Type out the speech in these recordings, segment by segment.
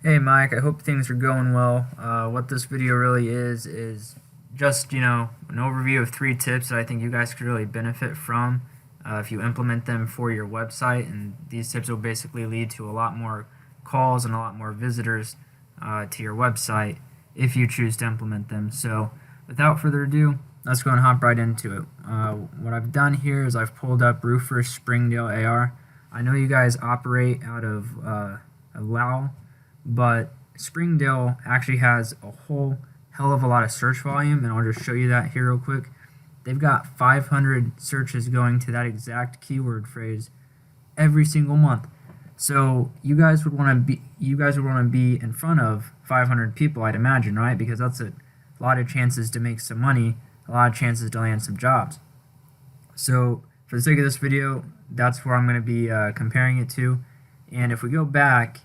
Hey Mike, I hope things are going well. What this video really is just, an overview of 3 tips that I think you guys could really benefit from if you implement them for your website. And these tips will basically lead to a lot more calls and a lot more visitors to your website if you choose to implement them. So without further ado, let's go and hop right into it. What I've done here is I've pulled up Roofer Springdale AR. I know you guys operate out of Lao, but Springdale actually has a whole hell of a lot of search volume, and I'll just show you that here real quick. They've got 500 searches going to that exact keyword phrase every single month. So you guys would want to be in front of 500 people, I'd imagine, right? Because that's a lot of chances to make some money, a lot of chances to land some jobs. So for the sake of this video, that's where I'm going to be comparing it to. And if we go back,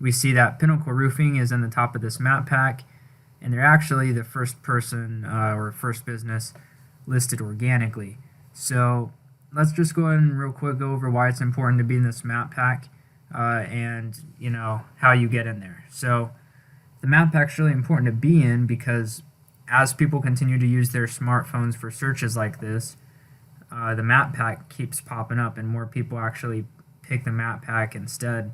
we see that Pinnacle Roofing is in the top of this map pack, and they're actually the first person or first business listed organically. So let's just go ahead and real quick go over why it's important to be in this map pack and how you get in there. So the map pack is really important to be in because as people continue to use their smartphones for searches like this, the map pack keeps popping up and more people actually pick the map pack instead.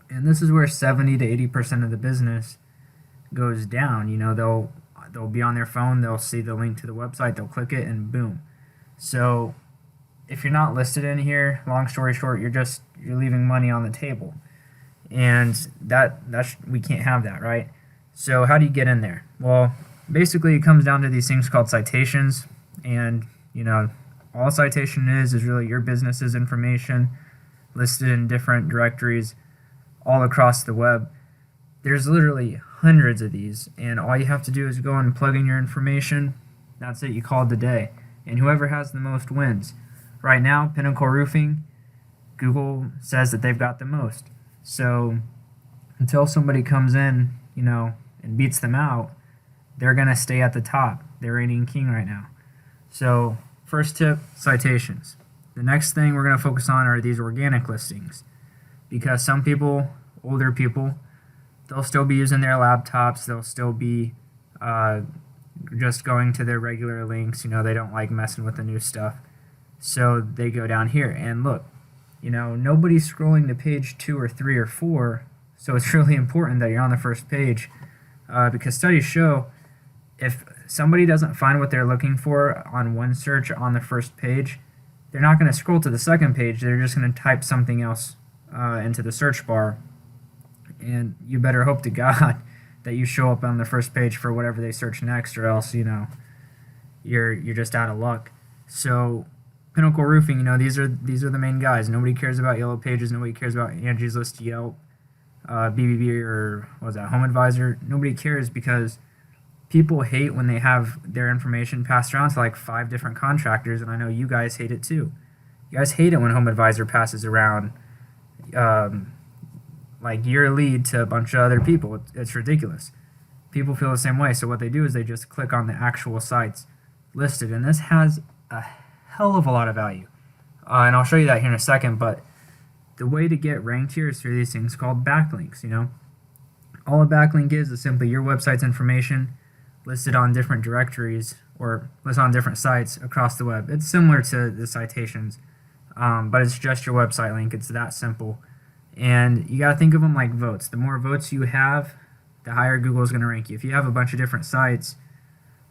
And this is where 70 to 80% of the business goes down. They'll be on their phone, they'll see the link to the website, they'll click it, and boom. So if you're not listed in here, long story short, you're leaving money on the table, and we can't have that, right? So how do you get in there? Well, basically it comes down to these things called citations, and all a citation is really your business's information listed in different directories all across the web. There's literally hundreds of these, and all you have to do is go and plug in your information. That's it, you called the day, and whoever has the most wins. Right now, Pinnacle Roofing, Google says that they've got the most. So until somebody comes in, and beats them out, they're gonna stay at the top. They're reigning king right now. So first tip, citations. The next thing we're gonna focus on are these organic listings, because some people, older people, they'll still be using their laptops, they'll still be just going to their regular links, they don't like messing with the new stuff. So they go down here, and look, nobody's scrolling to page 2 or 3 or 4, so it's really important that you're on the first page, because studies show if somebody doesn't find what they're looking for on one search on the first page, they're not going to scroll to the second page, they're just going to type something else into the search bar, and you better hope to God that you show up on the first page for whatever they search next, or else you're just out of luck. So Pinnacle Roofing, these are the main guys. Nobody cares about Yellow Pages, nobody cares about Angie's List, Yelp, BBB, or what was that, Home Advisor. Nobody cares because people hate when they have their information passed around to like 5 different contractors, and I know you guys hate it too. You guys hate it when Home Advisor passes around like your lead to a bunch of other people. It's ridiculous. People feel the same way, so what they do is they just click on the actual sites listed, and this has a hell of a lot of value, and I'll show you that here in a second. But the way to get ranked here is through these things called backlinks. All a backlink is simply your website's information listed on different directories or listed on different sites across the web. It's similar to the citations, but it's just your website link. It's that simple. And you got to think of them like votes. The more votes you have, the higher Google is going to rank you. If you have a bunch of different sites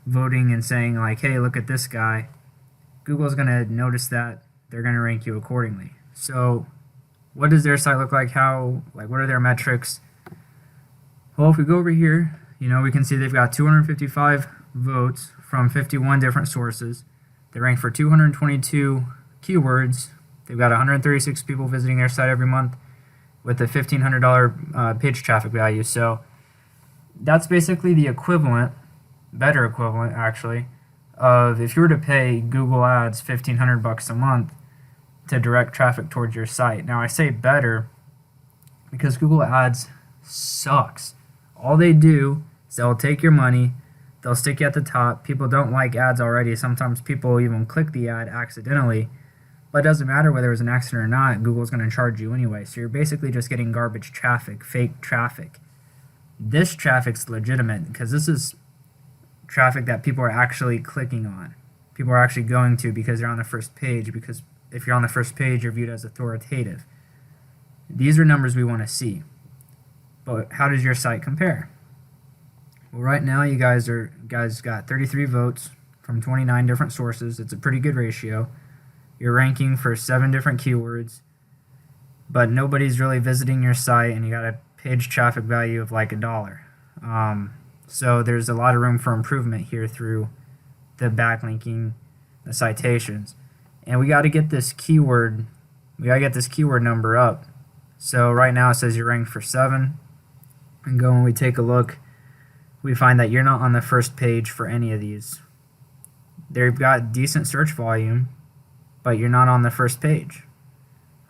voting and saying like, hey, look at this guy, Google's going to notice that. They're going to rank you accordingly. So what does their site look like? What are their metrics? Well, if we go over here, we can see they've got 255 votes from 51 different sources. They rank for 222 keywords. They've got 136 people visiting their site every month with a $1,500 page traffic value. So that's basically the equivalent, better equivalent actually, of if you were to pay Google Ads $1,500 a month to direct traffic towards your site. Now I say better because Google Ads sucks. All they do is they'll take your money, they'll stick you at the top. People don't like ads already. Sometimes people even click the ad accidentally, But it doesn't matter whether it was an accident or not, Google's going to charge you anyway. So you're basically just getting garbage traffic, fake traffic. This traffic's legitimate because this is traffic that people are actually clicking on. People are actually going to because they're on the first page, because if you're on the first page, you're viewed as authoritative. These are numbers we want to see. But how does your site compare? Well, right now you guys got 33 votes from 29 different sources. It's a pretty good ratio. You're ranking for 7 different keywords, but nobody's really visiting your site, and you got a page traffic value of like $1. So there's a lot of room for improvement here through the backlinking, the citations, and we got to get this keyword. We got to get this keyword number up. So right now it says you're ranked for 7, and when we take a look, we find that you're not on the first page for any of these. They've got decent search volume, but you're not on the first page.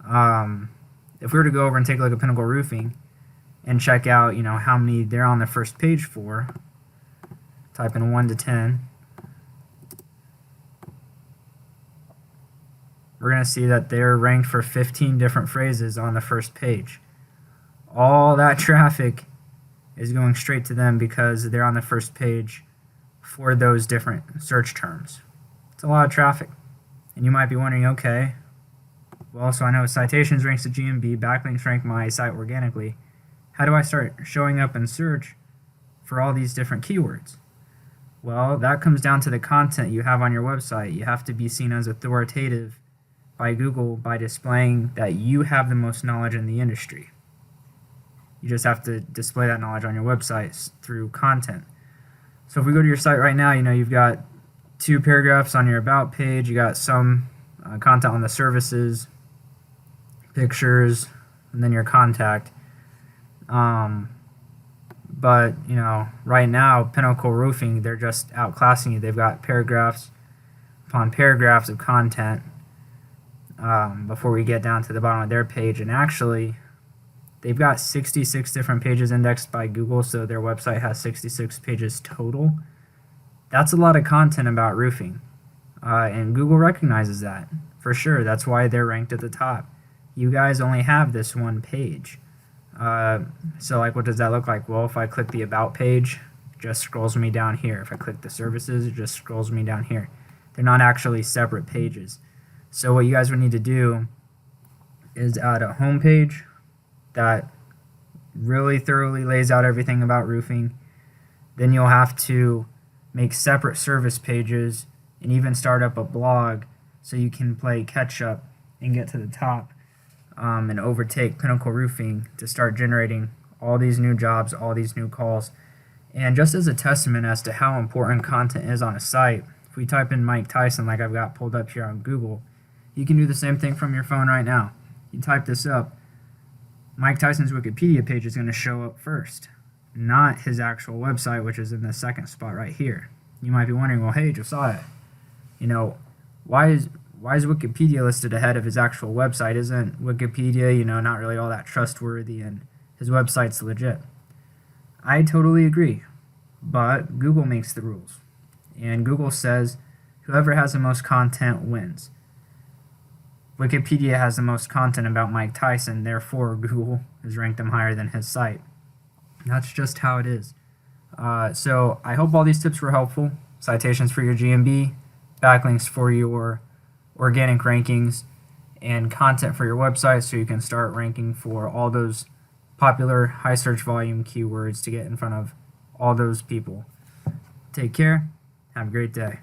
If we were to go over and take a look at Pinnacle Roofing and check out, how many they're on the first page for, type in 1 to 10, we're going to see that they're ranked for 15 different phrases on the first page. All that traffic is going straight to them because they're on the first page for those different search terms. It's a lot of traffic. And you might be wondering, okay, well, so I know citations ranks the GMB, backlinks rank my site organically. How do I start showing up in search for all these different keywords? Well, that comes down to the content you have on your website. You have to be seen as authoritative by Google by displaying that you have the most knowledge in the industry. You just have to display that knowledge on your website through content. So if we go to your site right now, you've got 2 paragraphs on your About page. You got some content on the services, pictures, and then your contact. But right now, Pinnacle Roofing, they're just outclassing you. They've got paragraphs upon paragraphs of content before we get down to the bottom of their page. And actually, they've got 66 different pages indexed by Google, so their website has 66 pages total. That's a lot of content about roofing, and Google recognizes that, for sure. That's why they're ranked at the top. You guys only have this one page. So what does that look like? Well, if I click the About page, it just scrolls me down here. If I click the Services, it just scrolls me down here. They're not actually separate pages. So what you guys would need to do is add a home page that really thoroughly lays out everything about roofing. Then you'll have to make separate service pages and even start up a blog so you can play catch up and get to the top and overtake Pinnacle Roofing to start generating all these new jobs, all these new calls. And just as a testament as to how important content is on a site, if we type in Mike Tyson like I've got pulled up here on Google, you can do the same thing from your phone right now. You type this up, Mike Tyson's Wikipedia page is going to show up first, not his actual website, which is in the second spot right here. You might be wondering, well, hey, Josiah, why is Wikipedia listed ahead of his actual website? Isn't Wikipedia, not really all that trustworthy, and his website's legit? I totally agree, but Google makes the rules, and Google says whoever has the most content wins. Wikipedia has the most content about Mike Tyson, therefore Google has ranked him higher than his site. That's just how it is. So I hope all these tips were helpful. Citations for your GMB, backlinks for your organic rankings, and content for your website so you can start ranking for all those popular high search volume keywords to get in front of all those people. Take care. Have a great day.